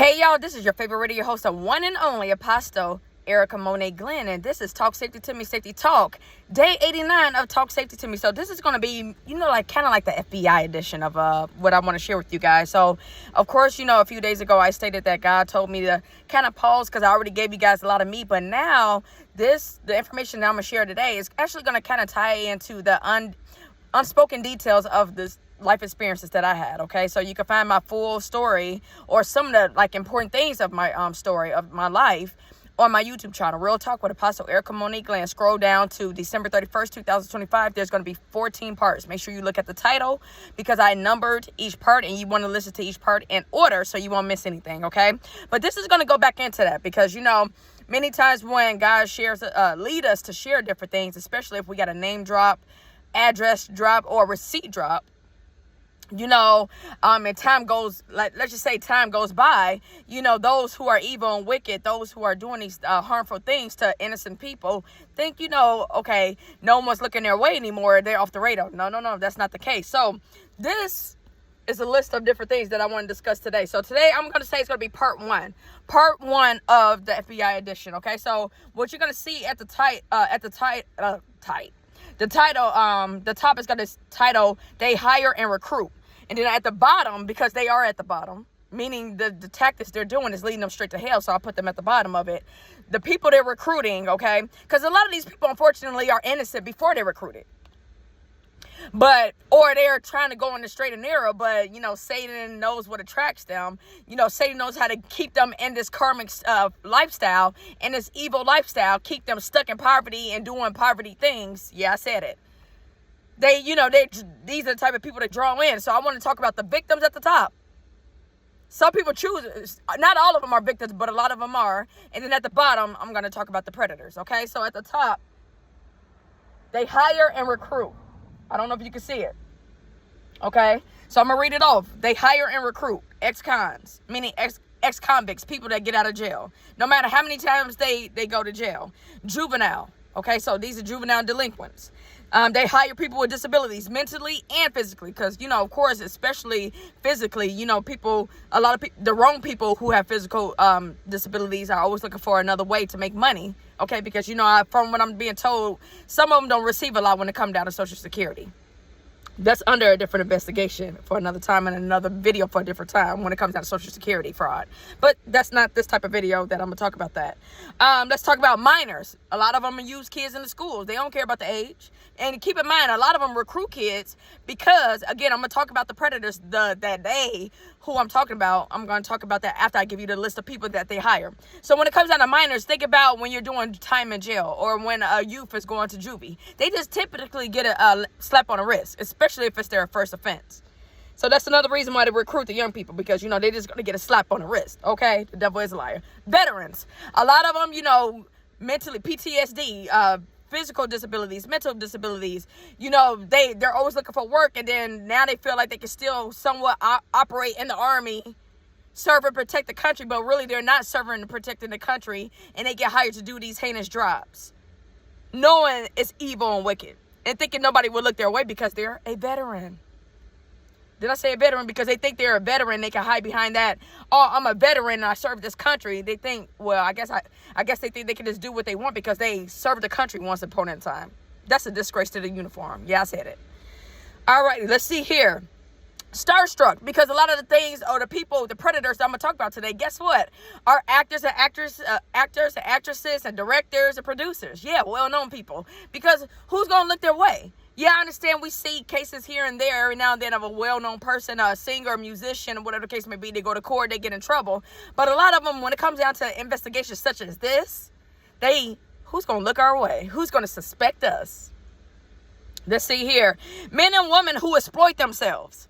Hey y'all, this is your favorite radio host, the one and only Apostle Erica Monet Glenn, and this is Talk Safety to Me, Safety Talk, day 89 of Talk Safety to Me. So this is going to be, kind of like the FBI edition of what I want to share with you guys. So, of course, a few days ago I stated that God told me to kind of pause because I already gave you guys a lot of meat, but now the information that I'm going to share today is actually going to kind of tie into the unspoken details of this life experiences that I had. Okay, so you can find my full story or some of the important things of my story of my life on my YouTube channel, Real Talk with Apostle Erica Monet Glenn. Scroll down to December 31st, 2025. There's going to be 14 parts. Make sure you look at the title because I numbered each part and you want to listen to each part in order so you won't miss anything. Okay, but this is going to go back into that because many times when God shares lead us to share different things, especially if we got a name drop, address drop, or receipt drop, and time goes, let's just say time goes by, those who are evil and wicked, those who are doing these harmful things to innocent people think, okay, no one's looking their way anymore. They're off the radar. No, that's not the case. So this is a list of different things that I want to discuss today. So today I'm going to say it's going to be part one of the FBI edition. Okay. So what you're going to see at the top is going to title, They Hire and Recruit. And then at the bottom, because they are at the bottom, meaning the tactics they're doing is leading them straight to hell, so I'll put them at the bottom of it. The people they're recruiting, okay? Because a lot of these people, unfortunately, are innocent before they're recruited. Or they're trying to go in the straight and narrow, but, Satan knows what attracts them. Satan knows how to keep them in this karmic lifestyle, and this evil lifestyle, keep them stuck in poverty and doing poverty things. Yeah, I said it. These are the type of people that draw in. So I want to talk about the victims at the top. Some people choose, not all of them are victims, but a lot of them are. And then at the bottom, I'm going to talk about the predators. Okay, so at the top, they hire and recruit. I don't know if you can see it. Okay, so I'm going to read it off. They hire and recruit ex-cons, meaning ex-convicts, people that get out of jail. No matter how many times they go to jail. Juvenile. Okay, so these are juvenile delinquents. They hire people with disabilities, mentally and physically, because, of course, especially physically, the wrong people who have physical disabilities are always looking for another way to make money. Okay, because, from what I'm being told, some of them don't receive a lot when it comes down to Social Security. That's under a different investigation for another time and another video for a different time when it comes down to Social Security fraud. But that's not this type of video that I'm going to talk about that. Let's talk about minors. A lot of them use kids in the schools. They don't care about the age. And keep in mind, a lot of them recruit kids because, again, I'm going to talk about the predators, who I'm talking about. I'm going to talk about that after I give you the list of people that they hire. So when it comes down to minors, think about when you're doing time in jail or when a youth is going to juvie. They just typically get a slap on the wrist, especially if it's their first offense. So that's another reason why they recruit the young people because, they're just going to get a slap on the wrist. Okay? The devil is a liar. Veterans. A lot of them, mentally, PTSD, physical disabilities, mental disabilities, they're always looking for work, and then now they feel like they can still somewhat operate in the army, serve and protect the country, but really they're not serving and protecting the country, and they get hired to do these heinous jobs, knowing it's evil and wicked, and thinking nobody will look their way because they're a veteran. Did I say a veteran? Because they think they're a veteran, they can hide behind that. Oh, I'm a veteran and I served this country. They think, well, I guess they think they can just do what they want because they served the country once upon a time. That's a disgrace to the uniform. Yeah, I said it. All right, let's see here. Starstruck, because a lot of the things or the people, the predators that I'm going to talk about today, guess what? Are actors and actresses and directors and producers. Yeah, well-known people. Because who's going to look their way? Yeah, I understand we see cases here and there every now and then of a well-known person, a singer, a musician, or whatever the case may be. They go to court, they get in trouble. But a lot of them, when it comes down to investigations such as this, who's going to look our way? Who's going to suspect us? Let's see here. Men and women who exploit themselves.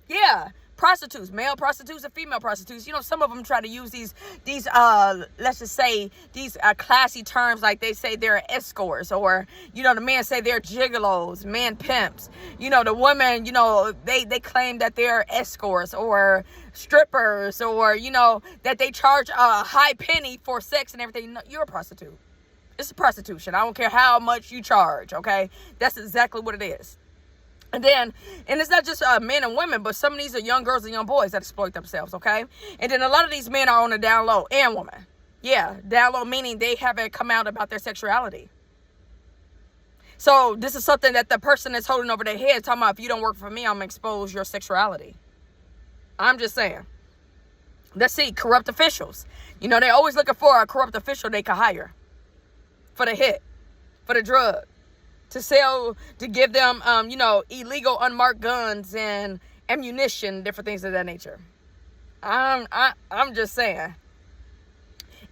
Yeah, prostitutes, male prostitutes and female prostitutes. Some of them try to use these let's just say these classy terms, like they say they're escorts, or the men say they're gigolos, man pimps. The women, they claim that they're escorts or strippers, or that they charge a high penny for sex and everything. No, you're a prostitute. It's a prostitution. I don't care how much you charge. Okay, that's exactly what it is. And it's not just men and women, but some of these are young girls and young boys that exploit themselves, okay? And then a lot of these men are on the down low, and women. Yeah, down low meaning they haven't come out about their sexuality. So this is something that the person is holding over their head, talking about, if you don't work for me, I'm going to expose your sexuality. I'm just saying. Let's see, corrupt officials. You know, they're always looking for a corrupt official they can hire for the hit, for the drug, to sell, to give them, illegal unmarked guns and ammunition, different things of that nature. I'm just saying.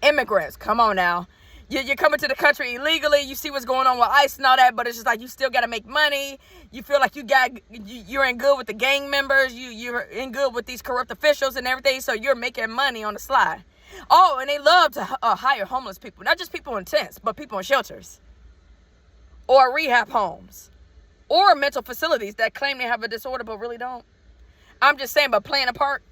Immigrants, come on now. You're coming to the country illegally. You see what's going on with ICE and all that, but it's just like you still got to make money. You feel like you're in good with the gang members. You're in good with these corrupt officials and everything, so you're making money on the slide. Oh, and they love to hire homeless people, not just people in tents, but people in shelters or rehab homes or mental facilities that claim they have a disorder but really don't. I'm just saying, but playing a part.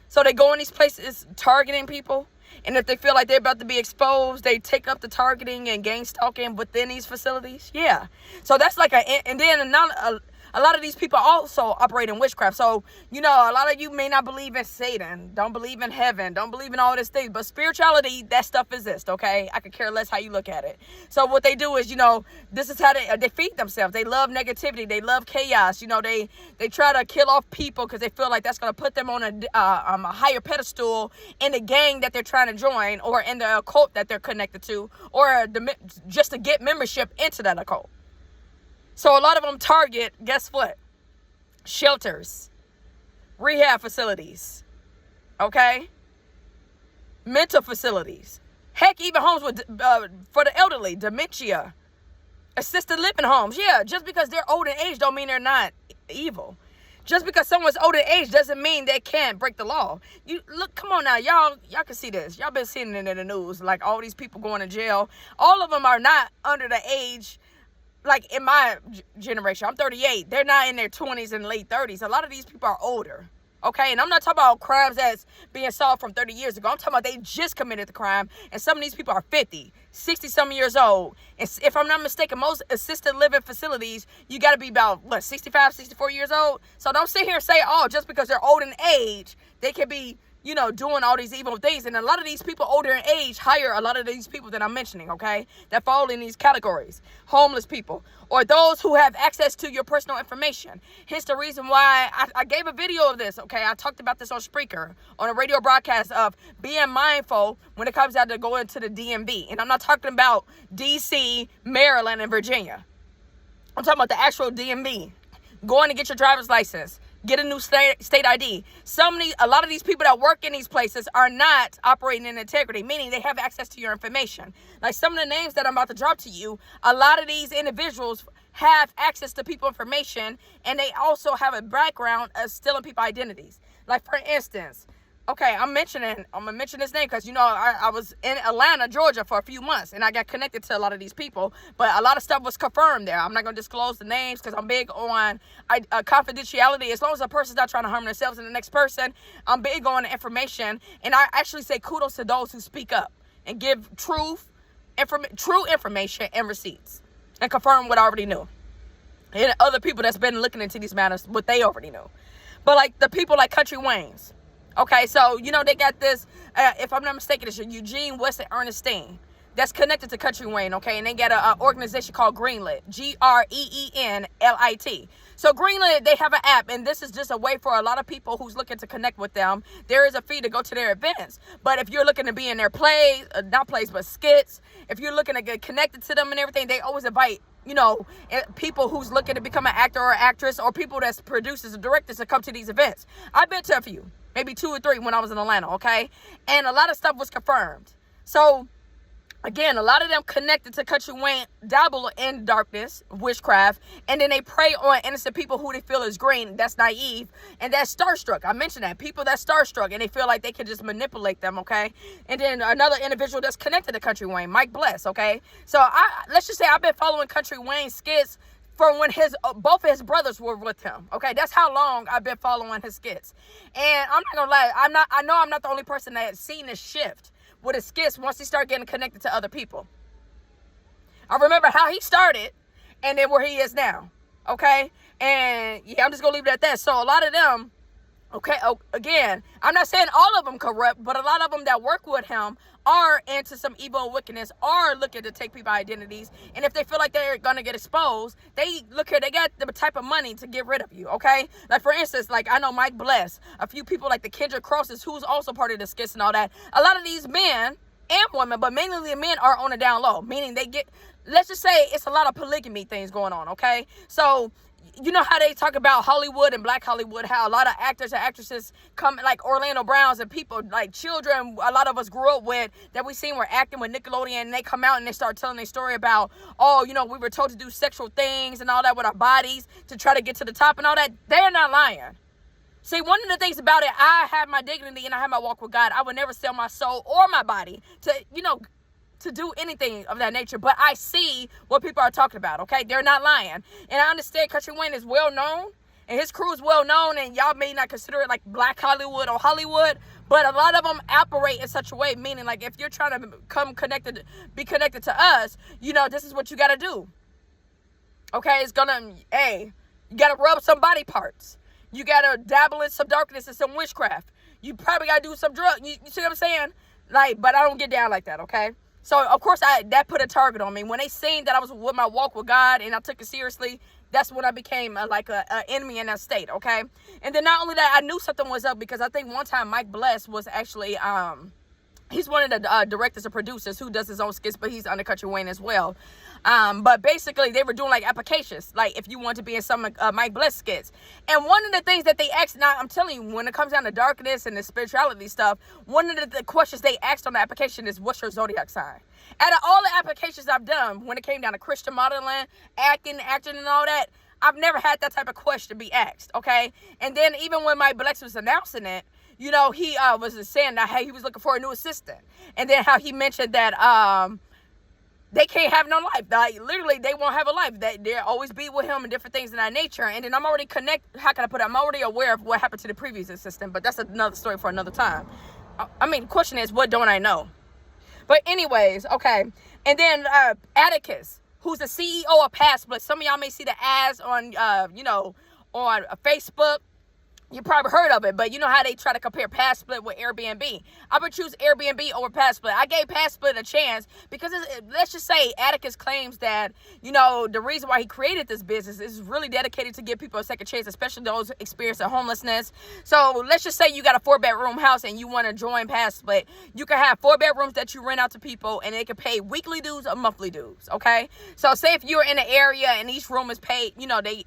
So they go in these places targeting people. And if they feel like they're about to be exposed, they take up the targeting and gang stalking within these facilities. Yeah. So that's like and then a lot of these people also operate in witchcraft. So, a lot of you may not believe in Satan, don't believe in heaven, don't believe in all this things, but spirituality, that stuff exists, okay? I could care less how you look at it. So what they do is, this is how they feed themselves. They love negativity. They love chaos. They try to kill off people because they feel like that's going to put them on a higher pedestal in the gang that they're trying to join, or in the occult that they're connected to, or just to get membership into that occult. So a lot of them target, guess what? Shelters, rehab facilities, okay? Mental facilities. Heck, even homes for the elderly, dementia, assisted living homes. Yeah, just because they're old in age don't mean they're not evil. Just because someone's old in age doesn't mean they can't break the law. Come on now, y'all can see this. Y'all been seeing it in the news, like all these people going to jail. All of them are not under the age. Like in my generation, I'm 38. They're not in their 20s and late 30s. A lot of these people are older. Okay, and I'm not talking about crimes that's being solved from 30 years ago. I'm talking about they just committed the crime, and some of these people are 50, 60-some years old. And if I'm not mistaken, most assisted living facilities, you got to be about, 65, 64 years old? So don't sit here and say, just because they're old in age, they can be, doing all these evil things. And a lot of these people older in age hire a lot of these people that I'm mentioning, okay, that fall in these categories. Homeless people, or those who have access to your personal information. Hence the reason why I gave a video of this, okay? I talked about this on Spreaker, on a radio broadcast, of being mindful when it comes out to going to the DMV. And I'm not talking about DC, Maryland, and Virginia. I'm talking about the actual DMV. Going to get your driver's license. Get a new state ID. A lot of these people that work in these places are not operating in integrity, meaning they have access to your information. Like some of the names that I'm about to drop to you, a lot of these individuals have access to people's information, and they also have a background of stealing people's identities. Like for instance, okay, I'm gonna mention this name because I was in Atlanta, Georgia for a few months, and I got connected to a lot of these people, but a lot of stuff was confirmed there. I'm not gonna disclose the names because I'm big on confidentiality. As long as a person's not trying to harm themselves and the next person, I'm big on the information, and I actually say kudos to those who speak up and give true information and receipts and confirm what I already knew. And other people that's been looking into these matters, what they already knew. But like the people like Country Wayne's. Okay, so, they got this, if I'm not mistaken, it's Eugene West and Ernestine. That's connected to Country Wayne, okay? And they got an organization called Greenlit, Greenlit. So Greenlit, they have an app, and this is just a way for a lot of people who's looking to connect with them. There is a fee to go to their events. But if you're looking to be in their plays, not plays, but skits, if you're looking to get connected to them and everything, they always invite people who's looking to become an actor or actress, or people that's producers or directors to come to these events. I've been to a few, maybe 2 or 3 when I was in Atlanta, okay? And a lot of stuff was confirmed. So, again, a lot of them connected to Country Wayne dabble in darkness, witchcraft, and then they prey on innocent people who they feel is green, that's naive, and that's starstruck. I mentioned that. People that's starstruck, and they feel like they can just manipulate them, okay? And then another individual that's connected to Country Wayne, Mike Bless, okay? So, let's just say I've been following Country Wayne skits from when both of his brothers were with him. Okay, that's how long I've been following his skits. And I'm not gonna lie, I know I'm not the only person that has seen this shift with his skits once he started getting connected to other people. I remember how he started and then where he is now. Okay? And yeah, I'm just gonna leave it at that. So a lot of them, okay, again, I'm not saying all of them corrupt, but a lot of them that work with him are into some evil and wickedness, are looking to take people's identities. And if they feel like they're gonna get exposed, they look here, they got the type of money to get rid of you, okay? Like, for instance, like, I know Mike Bless, a few people like the Kendra Crosses, who's also part of the skits and all that. A lot of these men and women, but mainly the men, are on the down low, meaning they get, let's just say it's a lot of polygamy things going on, okay? So you know how they talk about Hollywood and Black Hollywood, how a lot of actors and actresses come, like Orlando Browns, and people, like children, a lot of us grew up with, that we seen were acting with Nickelodeon, and they come out and they start telling their story about, oh, you know, we were told to do sexual things and all that with our bodies to try to get to the top and all that. They're not lying. See, one of the things about it, I have my dignity and I have my walk with God. I would never sell my soul or my body to, you know, to do anything of that nature. But I see what people are talking about, okay? They're not lying. And I understand Country Wayne is well known, and his crew is well known, and y'all may not consider it like Black Hollywood or Hollywood, but a lot of them operate in such a way, meaning like if you're trying to be connected to us, you know, this is what you got to do. Okay? It's gonna, hey, you got to rub some body parts. You got to dabble in some darkness and some witchcraft. You probably got to do some drugs. You see what I'm saying? Like, but I don't get down like that, okay? So, of course, that put a target on me. When they seen that I was with my walk with God and I took it seriously, that's when I became an enemy in that state, okay? And then not only that, I knew something was up because I think one time Mike Bless was actually, he's one of the directors and producers who does his own skits, but he's under Country Wayne as well. But basically, they were doing like applications, like if you want to be in some Mike Bless skits. And one of the things that they asked, now I'm telling you, when it comes down to darkness and the spirituality stuff, one of the questions they asked on the application is, what's your zodiac sign? Out of all the applications I've done, when it came down to Christian modeling, acting and all that, I've never had that type of question be asked, okay? And then even when Mike Bless was announcing it, you know, he was saying that, hey, he was looking for a new assistant. And then how he mentioned that they can't have no life. Like, literally, they won't have a life. That they'll always be with him and different things of that nature. And then I'm already how can I put it? I'm already aware of what happened to the previous assistant, but that's another story for another time. I mean, the question is, what don't I know? But anyways, okay. And then Atticus, who's the CEO of PassSplit. Some of y'all may see the ads on, you know, on Facebook. You probably heard of it, but you know how they try to compare PassSplit with Airbnb. I would choose Airbnb over PassSplit. I gave PassSplit a chance because let's just say Atticus claims that, you know, the reason why he created this business is really dedicated to give people a second chance, especially those experiencing homelessness. So let's just say you got a 4-bedroom house and you want to join PassSplit. You can have 4 bedrooms that you rent out to people and they can pay weekly dues or monthly dues, okay? So say if you're in an area and each room is paid, you know, they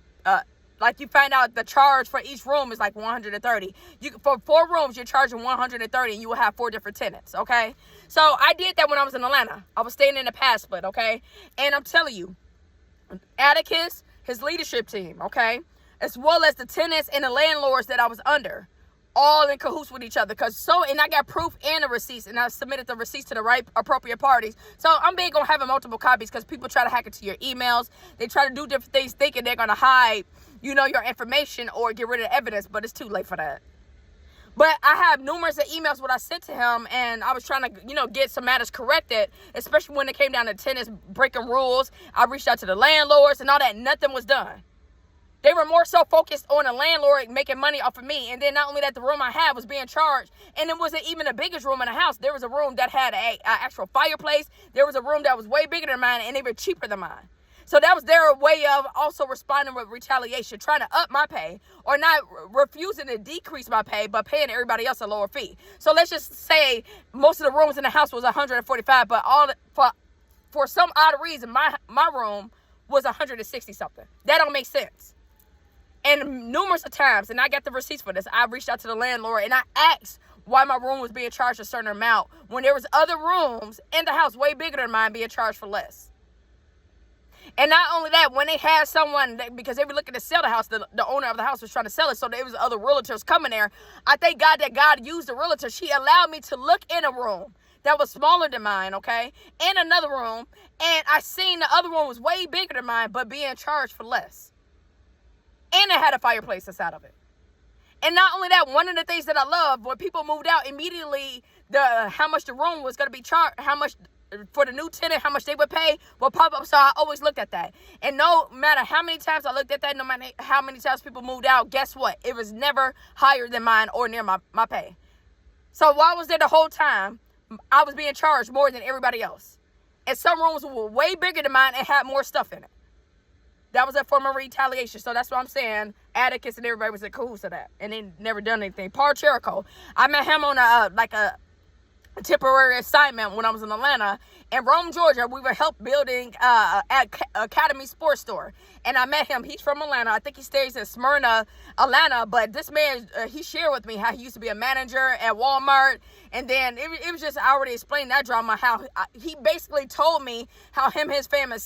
like you find out the charge for each room is like $130. For 4 rooms, you're charging $130 and you will have 4 different tenants, okay? So I did that when I was in Atlanta. I was staying in the PassSplit, okay? And I'm telling you, Atticus, his leadership team, okay? As well as the tenants and the landlords that I was under, all in cahoots with each other. And I got proof and the receipts, and I submitted the receipts to the right appropriate parties. So I'm big on having multiple copies because people try to hack into your emails. They try to do different things thinking they're going to hide, you know, your information or get rid of the evidence, but it's too late for that. But I have numerous emails what I sent to him, and I was trying to, you know, get some matters corrected, especially when it came down to tenants breaking rules. I reached out to the landlords and all that. Nothing was done. They were more so focused on the landlord making money off of me. And then not only that, the room I had was being charged. And it wasn't even the biggest room in the house. There was a room that had an actual fireplace. There was a room that was way bigger than mine, and they were cheaper than mine. So that was their way of also responding with retaliation, trying to up my pay or not refusing to decrease my pay, but paying everybody else a lower fee. So let's just say most of the rooms in the house was $145, but for some odd reason, my room was $160 something. That don't make sense. And numerous of times, and I got the receipts for this, I reached out to the landlord and I asked why my room was being charged a certain amount when there was other rooms in the house way bigger than mine being charged for less. And not only that, when they had someone, because they were looking to sell the house, the owner of the house was trying to sell it, so there was other realtors coming there. I thank God that God used the realtor. She allowed me to look in a room that was smaller than mine, okay, in another room, and I seen the other one was way bigger than mine, but being charged for less. And it had a fireplace inside of it. And not only that, one of the things that I love, when people moved out, immediately how much the room was going to be charged, how much for the new tenant, how much they would pay will pop up. So I always looked at that. And no matter how many times I looked at that, no matter how many times people moved out, guess what? It was never higher than mine or near my pay. So while I was there the whole time, I was being charged more than everybody else. And some rooms were way bigger than mine and had more stuff in it. That was a form of retaliation. So that's what I'm saying. Atticus and everybody was in cahoots of that. And they never done anything. Paul Cherico, I met him on a temporary assignment when I was in Atlanta. In Rome, Georgia, we were help building Academy Sports Store. And I met him. He's from Atlanta. I think he stays in Smyrna, Atlanta. But this man, he shared with me how he used to be a manager at Walmart. And then it was just, I already explained that drama, how he basically told me how him and his family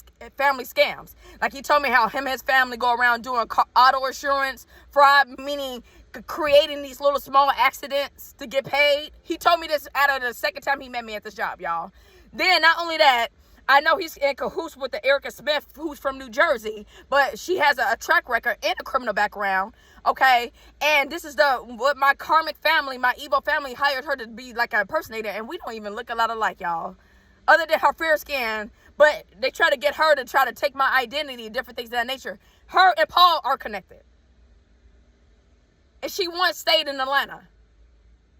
scams. Like, he told me how him and his family go around doing auto insurance fraud, meaning creating these little small accidents to get paid. He told me this out of the second time he met me at this job, y'all. Then, not only that, I know he's in cahoots with the Erica Smith, who's from New Jersey, but she has a track record and a criminal background, okay? And this is what my karmic family, my evil family, hired her to be like an impersonator, and we don't even look a lot alike, y'all. Other than her fair skin, but they try to get her to try to take my identity and different things of that nature. Her and Paul are connected. And she once stayed in Atlanta,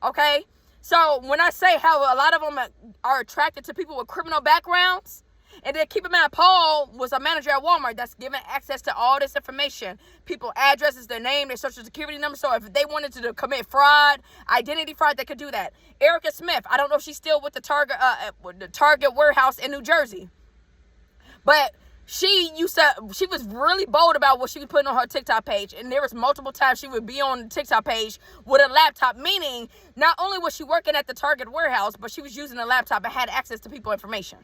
okay? So when I say how a lot of them are attracted to people with criminal backgrounds, and then keep in mind, Paul was a manager at Walmart that's given access to all this information. People, addresses, their name, their social security number. So if they wanted to commit fraud, identity fraud, they could do that. Erica Smith, I don't know if she's still with the Target warehouse in New Jersey. But she was really bold about what she was putting on her TikTok page. And there was multiple times she would be on the TikTok page with a laptop, meaning not only was she working at the Target warehouse, but she was using a laptop and had access to people's information.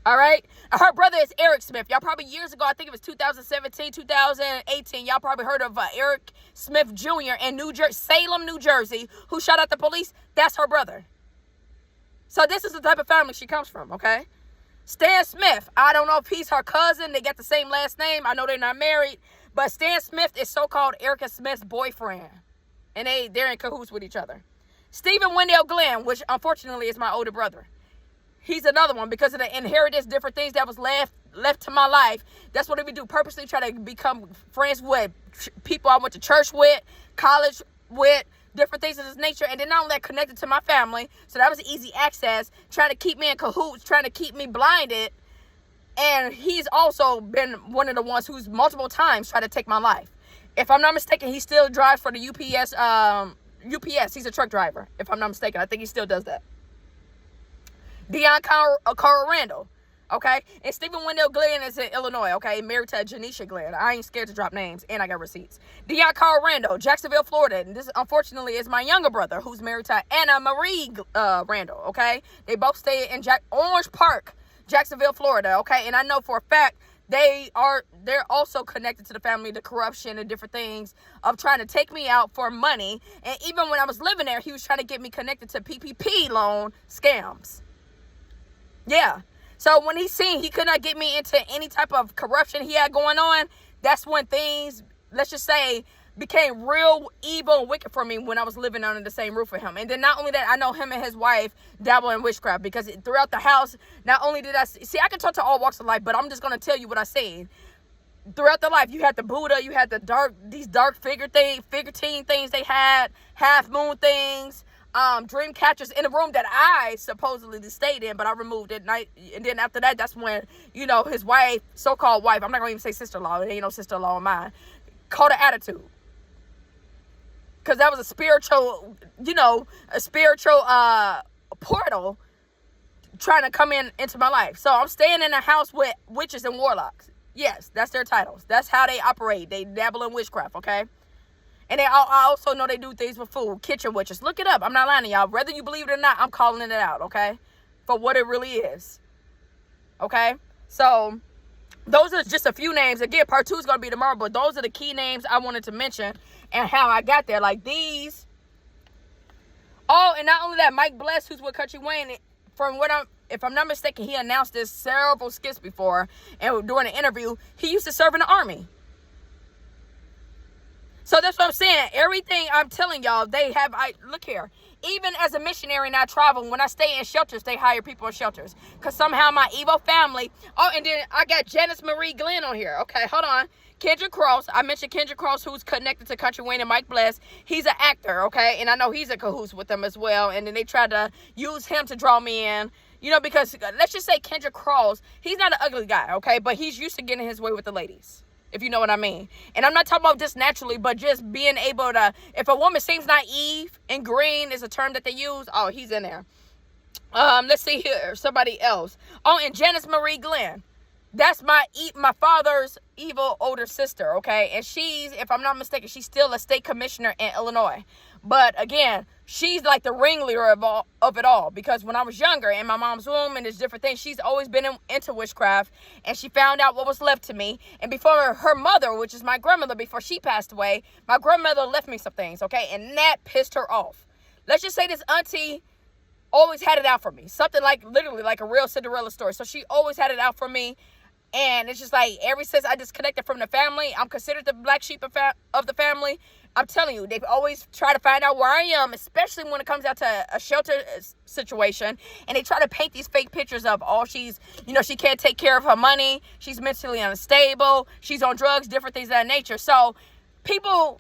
All right? Her brother is Eric Smith. Y'all probably years ago, I think it was 2017, 2018, y'all probably heard of Eric Smith Jr. in Salem, New Jersey, who shot at the police. That's her brother. So this is the type of family she comes from, okay? Stan Smith, I don't know if he's her cousin. They got the same last name. I know they're not married. But Stan Smith is so-called Erica Smith's boyfriend. And they're in cahoots with each other. Stephen Wendell Glenn, which unfortunately is my older brother. He's another one because of the inheritance, different things that was left to my life. That's what we do, purposely try to become friends with people I went to church with, college with, different things of this nature, and then not only that, connected to my family, so that was easy access, trying to keep me in cahoots, trying to keep me blinded, and he's also been one of the ones who's multiple times tried to take my life. If I'm not mistaken, he still drives for the UPS, he's a truck driver, if I'm not mistaken. I think he still does that. Deion Carl Randall, okay? And Stephen Wendell Glenn is in Illinois, okay? Married to Janisha Glenn. I ain't scared to drop names, and I got receipts. Deion Carl Randall, Jacksonville, Florida. And this, unfortunately, is my younger brother, who's married to Anna Marie Randall, okay? They both stay in Orange Park, Jacksonville, Florida, okay? And I know for a fact they're also connected to the family, the corruption and different things of trying to take me out for money. And even when I was living there, he was trying to get me connected to PPP loan scams. Yeah. So when he could not get me into any type of corruption he had going on, that's when things, let's just say, became real evil and wicked for me when I was living under the same roof with him. And then not only that, I know him and his wife dabble in witchcraft, because throughout the house, not only did I see, I can talk to all walks of life, but I'm just going to tell you what I seen. Throughout the life, you had the Buddha, you had these dark figurine things they had, half moon things, dream catchers in the room that I supposedly stayed in, but I removed it. And then after that, that's when, his wife, so-called wife, I'm not going to even say sister-in-law, it ain't no sister-in-law of mine, caught an attitude. Because that was a spiritual portal trying to come into my life. So I'm staying in a house with witches and warlocks. Yes, that's their titles. That's how they operate. They dabble in witchcraft, okay? And I also know they do things with food, kitchen witches. Look it up. I'm not lying to y'all. Whether you believe it or not, I'm calling it out, okay? For what it really is. Okay? So, those are just a few names. Again, part 2 is going to be tomorrow, but those are the key names I wanted to mention and how I got there. Like these. Oh, and not only that, Mike Bless, who's with Country Wayne, if I'm not mistaken, he announced this several skits before, and during an interview, he used to serve in the Army. So that's what I'm saying. Everything I'm telling y'all, they have. Look here. Even as a missionary and I travel, when I stay in shelters, they hire people in shelters. Because somehow my evil family. Oh, and then I got Janice Marie Glenn on here. Okay, hold on. Kendra Cross. I mentioned Kendra Cross, who's connected to Country Wayne and Mike Bless. He's an actor, okay? And I know he's in cahoots with them as well. And then they tried to use him to draw me in. You know, because let's just say Kendra Cross, he's not an ugly guy, okay? But he's used to getting his way with the ladies, if you know what I mean. And I'm not talking about just naturally, but just being able to, if a woman seems naive, and green is a term that they use, oh, he's in there. Let's see here, somebody else. Oh, and Janice Marie Glenn. That's my father's evil older sister, okay? And she's, if I'm not mistaken, she's still a state commissioner in Illinois. But again, she's like the ringleader of it all. Because when I was younger, in my mom's womb and there's different things, she's always been into witchcraft. And she found out what was left to me. And before her mother, which is my grandmother, before she passed away, my grandmother left me some things, okay? And that pissed her off. Let's just say this auntie always had it out for me. Something like, literally like a real Cinderella story. So she always had it out for me. And it's just like, ever since I disconnected from the family, I'm considered the black sheep of the family. I'm telling you, they always try to find out where I am, especially when it comes out to a shelter situation. And they try to paint these fake pictures of, oh, she's, you know, she can't take care of her money. She's mentally unstable. She's on drugs, different things of that nature. So people